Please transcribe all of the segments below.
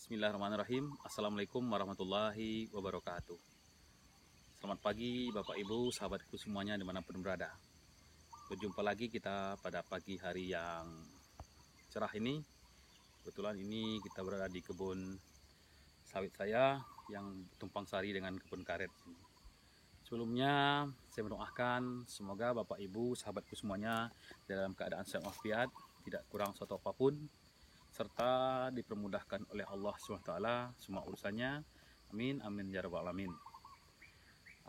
Bismillahirrahmanirrahim. Assalamualaikum warahmatullahi wabarakatuh. Selamat pagi Bapak Ibu, sahabatku semuanya dimanapun berada. Berjumpa lagi kita pada pagi hari yang cerah ini. Kebetulan ini kita berada di kebun sawit saya yang tumpang sari dengan kebun karet. Sebelumnya saya mendoakan semoga Bapak Ibu, sahabatku semuanya dalam keadaan sehat walafiat, tidak kurang suatu apapun, serta dipermudahkan oleh Allah SWT semua urusannya. Amin, amin ya rabbal alamin.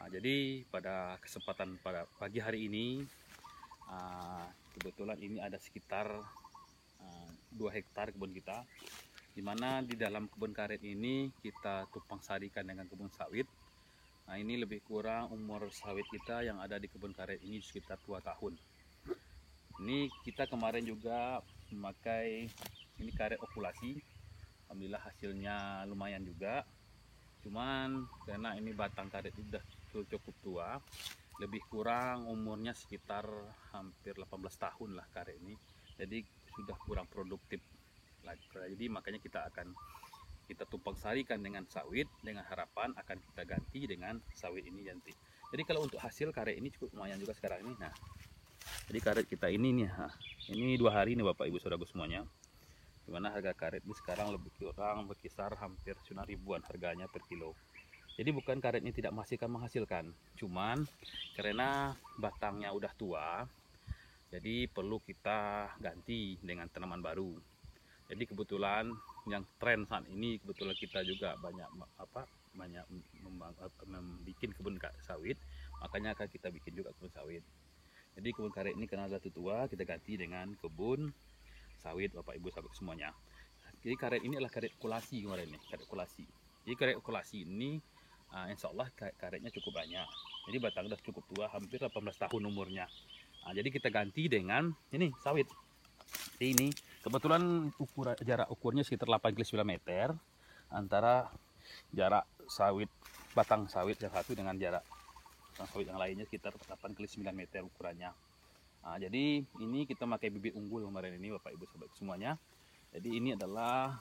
Jadi pada kesempatan pada pagi hari ini, kebetulan ini ada sekitar 2 hektar kebun kita, dimana di dalam kebun karet ini kita tumpang sarikan dengan kebun sawit. Ini lebih kurang umur sawit kita yang ada di kebun karet ini sekitar 2 tahun. Ini kita kemarin juga memakai ini karet okulasi. Alhamdulillah hasilnya lumayan juga. Cuman karena ini batang karet sudah cukup tua, lebih kurang umurnya sekitar hampir 18 tahun lah karet ini. Jadi sudah kurang produktif lagi. Jadi makanya kita tumpang sarikan dengan sawit, dengan harapan akan kita ganti dengan sawit ini nanti. Jadi kalau untuk hasil karet ini cukup lumayan juga sekarang ini. Jadi karet kita ini nih, ini 2 hari nih Bapak Ibu Saudaraku semuanya. Dimana harga karet ini sekarang lebih kurang berkisar hampir 9 ribuan harganya per kilo. Jadi bukan karet ini tidak menghasilkan, cuman karena batangnya udah tua, jadi perlu kita ganti dengan tanaman baru. Jadi kebetulan yang tren saat ini, kebetulan kita juga banyak membuat kebun sawit, makanya akan kita bikin juga kebun sawit. Jadi kebun karet ini karena sudah tua, kita ganti dengan kebun sawit Bapak Ibu sahabat semuanya. Jadi karet ini adalah karet okulasi kemarin nih, karet okulasi. Jadi karet okulasi ini insya Allah karetnya cukup banyak. Jadi batang udah cukup tua, hampir 18 tahun umurnya. Jadi kita ganti dengan ini sawit. Jadi ini kebetulan jarak ukurnya sekitar 8 9 meter antara jarak sawit batang sawit yang satu dengan jarak batang sawit yang lainnya sekitar 8 9 meter ukurannya. Jadi ini kita pakai bibit unggul kemarin ini Bapak Ibu sahabat semuanya. Jadi ini adalah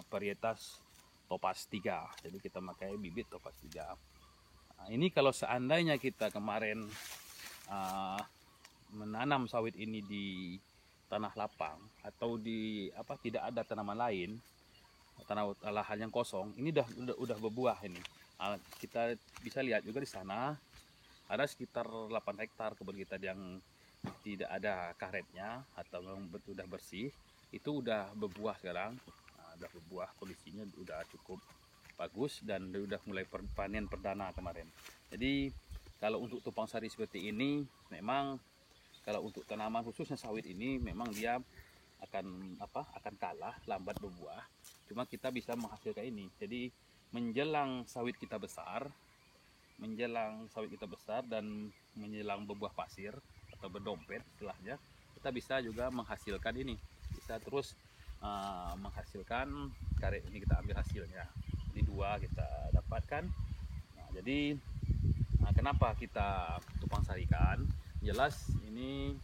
varietas Topaz 3. Jadi kita pakai bibit Topaz 3. Ini kalau seandainya kita kemarin menanam sawit ini di tanah lapang atau di tidak ada tanaman lain, tanah lahan yang kosong, ini udah berbuah ini. Kita bisa lihat juga di sana ada sekitar 8 hektar kebun kita yang tidak ada karetnya atau memang sudah bersih, itu udah berbuah sekarang. Udah berbuah, kondisinya udah cukup bagus dan udah mulai panen perdana kemarin. Jadi kalau untuk tumpang sari seperti ini, memang kalau untuk tanaman khususnya sawit ini memang dia akan kalah lambat berbuah. Cuma kita bisa menghasilkan ini. Jadi menjelang sawit kita besar dan menjelang berbuah pasir atau berdompet istilahnya, kita bisa juga menghasilkan ini, bisa terus menghasilkan karet ini, kita ambil hasilnya. Jadi 2 kita dapatkan. Jadi kenapa kita tumpang sarikan? Jelas ini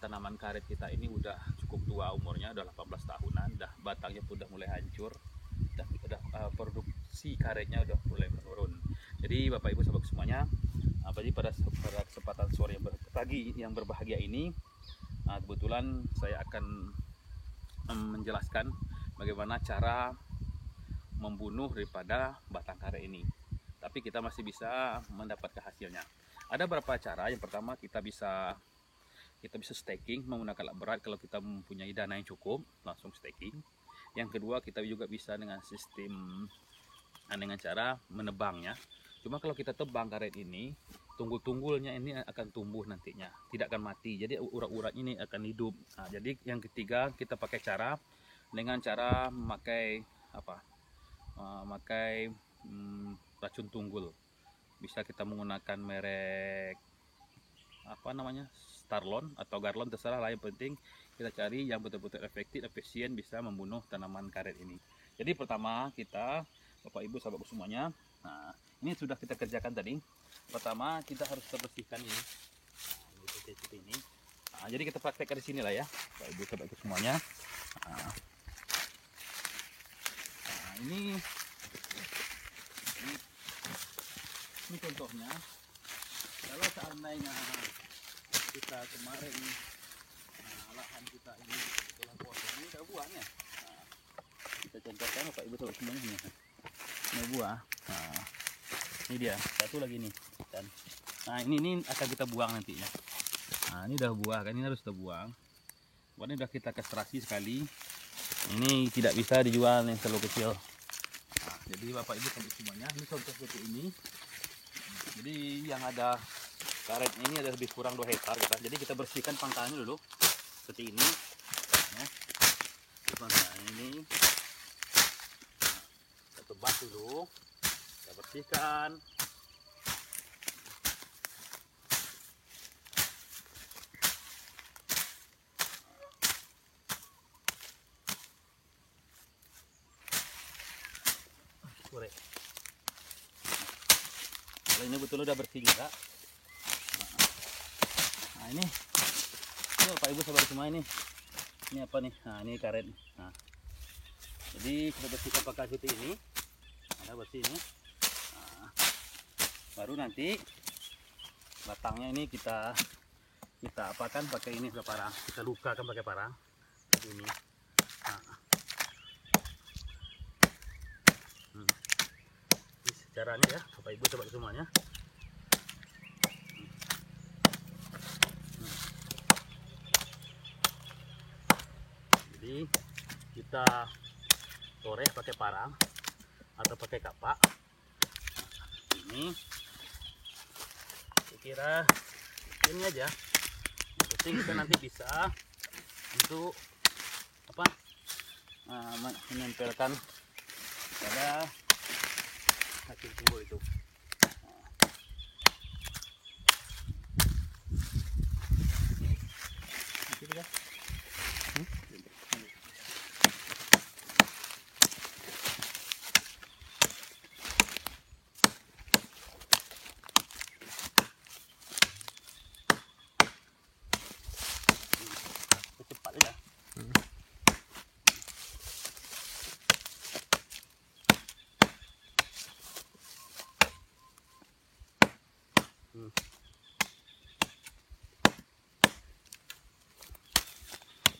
tanaman karet kita ini udah cukup tua umurnya, udah 18 tahunan, dah batangnya udah mulai hancur, dan produksi karetnya udah mulai menurun. Jadi Bapak Ibu sahabat semuanya, pada kesempatan sore pagi yang berbahagia ini, kebetulan saya akan menjelaskan bagaimana cara membunuh daripada batang karet ini. Tapi kita masih bisa mendapatkan hasilnya. Ada beberapa cara. Yang pertama kita bisa staking menggunakan alat berat kalau kita mempunyai dana yang cukup, langsung staking. Yang kedua kita juga bisa dengan cara menebangnya. Cuma kalau kita tebang karet ini, tunggul-tunggulnya ini akan tumbuh nantinya, tidak akan mati. Jadi urat-urat ini akan hidup. Jadi yang ketiga kita pakai cara memakai racun tunggul. Bisa kita menggunakan merek Starlon atau Garlon, terserah lah. Yang penting kita cari yang betul-betul efektif, efisien, bisa membunuh tanaman karet ini. Jadi pertama kita, Bapak Ibu sahabatku semuanya, ini sudah kita kerjakan tadi. Pertama kita harus bersihkan ini. Ini. Jadi kita praktekkan di sini lah ya, Bapak Ibu sahabatku semuanya. ini contohnya. Kalau seandainya kita kemarin lahan kita ini telah kosong, ini udah buah ya. Kita contohkan Bapak Ibu tahu semuanya ini buah. Ini dia satu lagi nih kan. Nah ini akan kita buang nantinya. Nah ini udah buah kan, ini harus kita buang. Ini udah kita kastrasi sekali. Ini tidak bisa dijual yang terlalu kecil. Nah, jadi Bapak Ibu tahu semuanya. Ini contoh seperti ini. Jadi yang ada karet ini ada lebih kurang 2 hektar gitu. Jadi kita bersihkan pangkalnya dulu seperti ini. Ya. Pangkalnya ini kita tebas dulu, kita bersihkan. Korek. Kalau ini betul udah bersih juga. Nah ini Bapak Ibu sahabat semua, ini apa nih? Nah ini karet. Nah, jadi kita bersihkan pakai seperti ini. Ada bersih ini. Nah, baru nanti batangnya ini kita apakan pakai ini parang. Kita lukakan pakai parang seperti ini. Nah, ini caranya ya Bapak Ibu sahabat semuanya. Jadi kita toreh pakai parang atau pakai kapak. Ini saya kira ini aja. Yang penting kita nanti bisa untuk apa? Menempelkan pada hasil timbul itu. Gitu ya. Cepat aja.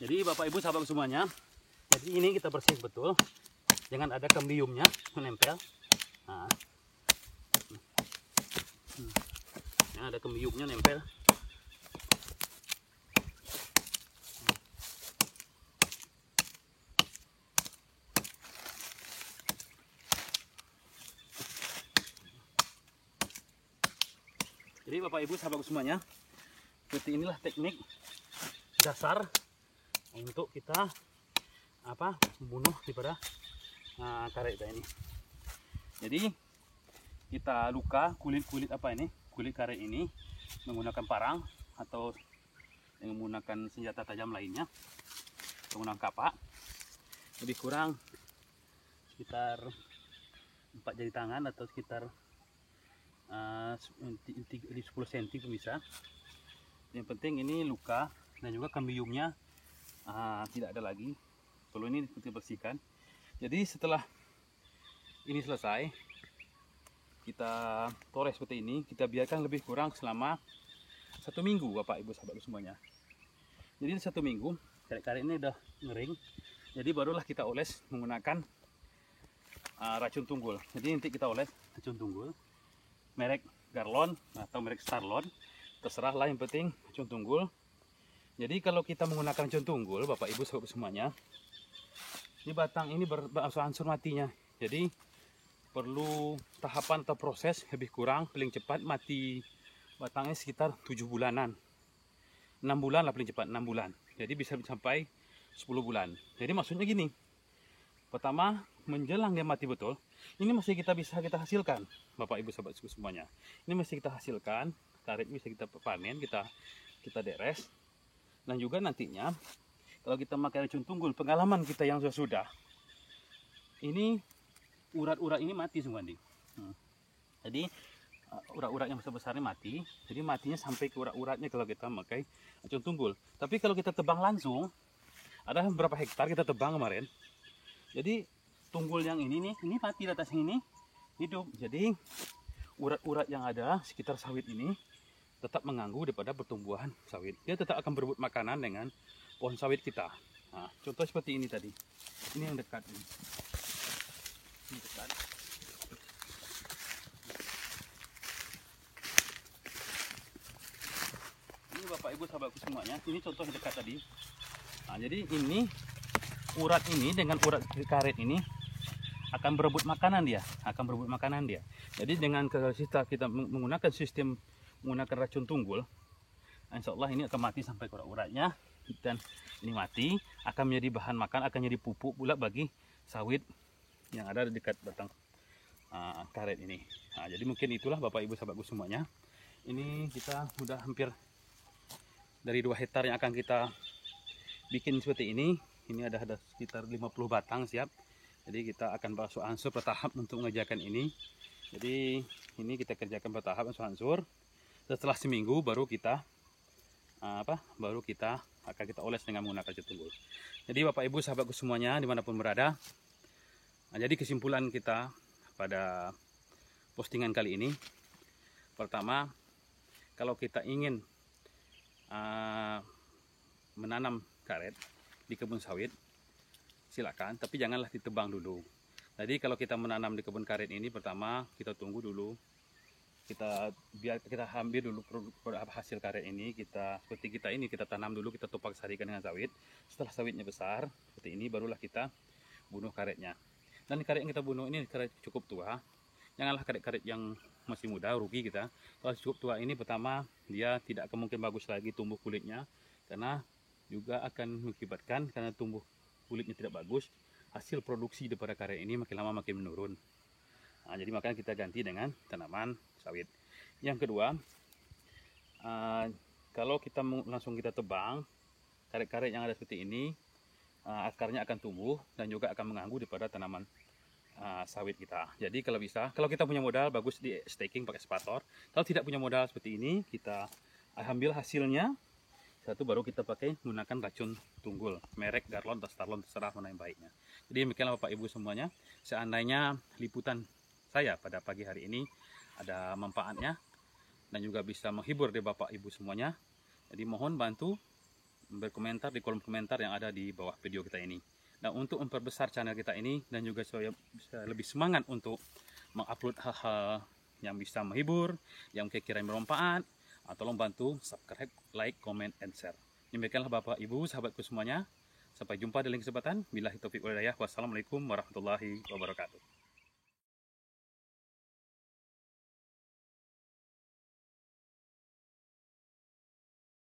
Jadi Bapak Ibu sahabat semuanya, jadi ini kita bersih betul, jangan ada kembiumnya menempel. Nah, jangan ada kembiumnya nempel. Jadi Bapak Ibu sahabat semuanya, seperti inilah teknik dasar untuk kita membunuh daripada karet kita ini. Jadi kita luka kulit karet ini menggunakan parang atau menggunakan senjata tajam lainnya, menggunakan kapak. Lebih kurang sekitar 4 jari tangan atau sekitar 10 cm pun bisa. Yang penting ini luka dan juga kembiumnya tidak ada lagi. Perlu ini kita bersihkan. Jadi setelah ini selesai, kita toreh seperti ini, kita biarkan lebih kurang selama 1 minggu Bapak Ibu sahabat semuanya. Jadi 1 minggu karet-karet ini udah ngering, jadi barulah kita oles menggunakan racun tunggul. Jadi nanti kita oles racun tunggul merek Garlon atau merek Starlon, terserahlah, yang penting racun tunggul. Jadi kalau kita menggunakan racun tunggul Bapak Ibu sahabat semuanya, ini batang ini beransur matinya. Jadi perlu tahapan atau proses lebih kurang paling cepat mati batangnya sekitar 7 bulanan, 6 bulan lah paling cepat, 6 bulan. Jadi bisa sampai 10 bulan. Jadi maksudnya gini, pertama menjelang dia mati betul, ini masih bisa kita hasilkan Bapak Ibu sahabat semuanya. Ini masih kita hasilkan, karet bisa kita panen, kita deres. Dan juga nantinya kalau kita pakai racun tunggul, pengalaman kita yang sudah, ini urat-urat ini mati semua nih. Jadi urat-urat yang besar-besarnya mati. Jadi matinya sampai ke urat-uratnya kalau kita pakai racun tunggul. Tapi kalau kita tebang langsung, ada beberapa hektar kita tebang kemarin. Jadi tunggul yang ini nih, ini mati, di atas ini hidup. Jadi urat-urat yang ada sekitar sawit ini tetap mengganggu daripada pertumbuhan sawit. Dia tetap akan berebut makanan dengan pohon sawit kita. Nah, contoh seperti ini tadi. Ini yang dekat ini. Ini dekat. Ini Bapak Ibu sahabatku semuanya. Ini contoh yang dekat tadi. Nah, jadi ini urat ini dengan urat karet ini akan berebut makanan dia, Jadi dengan kita menggunakan sistem menggunakan racun tunggul, insya Allah ini akan mati sampai urat-uratnya, dan ini mati akan menjadi bahan makan, akan jadi pupuk pula bagi sawit yang ada di dekat batang karet ini. Nah, jadi mungkin itulah Bapak Ibu sahabatku semuanya. Ini kita sudah hampir dari 2 hektar yang akan kita bikin seperti ini. Ini ada sekitar 50 batang siap. Jadi kita akan beransur bertahap untuk mengerjakan ini. Jadi ini kita kerjakan bertahap beransur. Setelah seminggu baru kita akan kita oles dengan menggunakan racun tunggul. Jadi Bapak Ibu sahabatku semuanya dimanapun berada, jadi kesimpulan kita pada postingan kali ini, pertama, kalau kita ingin menanam karet di kebun sawit, silakan, tapi janganlah ditebang dulu. Jadi kalau kita menanam di kebun karet ini, pertama kita tunggu dulu, kita ambil dulu produk hasil karet ini, seperti kita tanam dulu, kita tupak sarikan dengan sawit. Setelah sawitnya besar seperti ini, barulah kita bunuh karetnya. Dan karet yang kita bunuh ini karet cukup tua, janganlah karet-karet yang masih muda, rugi kita. Kalau cukup tua ini, pertama dia tidak akan mungkin bagus lagi tumbuh kulitnya, karena juga akan mengakibatkan karena tumbuh kulitnya tidak bagus, hasil produksi daripada karet ini makin lama makin menurun. Nah, jadi makanya kita ganti dengan tanaman sawit. Yang kedua, kalau kita langsung kita tebang karet-karet yang ada seperti ini, akarnya akan tumbuh dan juga akan mengganggu daripada tanaman sawit kita. Jadi kalau bisa, kalau kita punya modal, bagus di staking pakai spator. Kalau tidak punya modal seperti ini, kita ambil hasilnya satu, baru kita pakai menggunakan racun tunggul merek Garlon atau Starlon, terserah mana yang baiknya. Jadi demikianlah Bapak Ibu semuanya. Seandainya liputan saya pada pagi hari ini ada manfaatnya dan juga bisa menghibur di Bapak Ibu semuanya, jadi mohon bantu berkomentar di kolom komentar yang ada di bawah video kita ini. Dan untuk memperbesar channel kita ini dan juga saya bisa lebih semangat untuk mengupload hal-hal yang bisa menghibur, yang kira-kira bermanfaat, tolong bantu subscribe, like, comment, and share. Demikianlah Bapak Ibu sahabatku semuanya. Sampai jumpa di lain kesempatan. Billahi taufiq wal hidayah. Wassalamualaikum warahmatullahi wabarakatuh.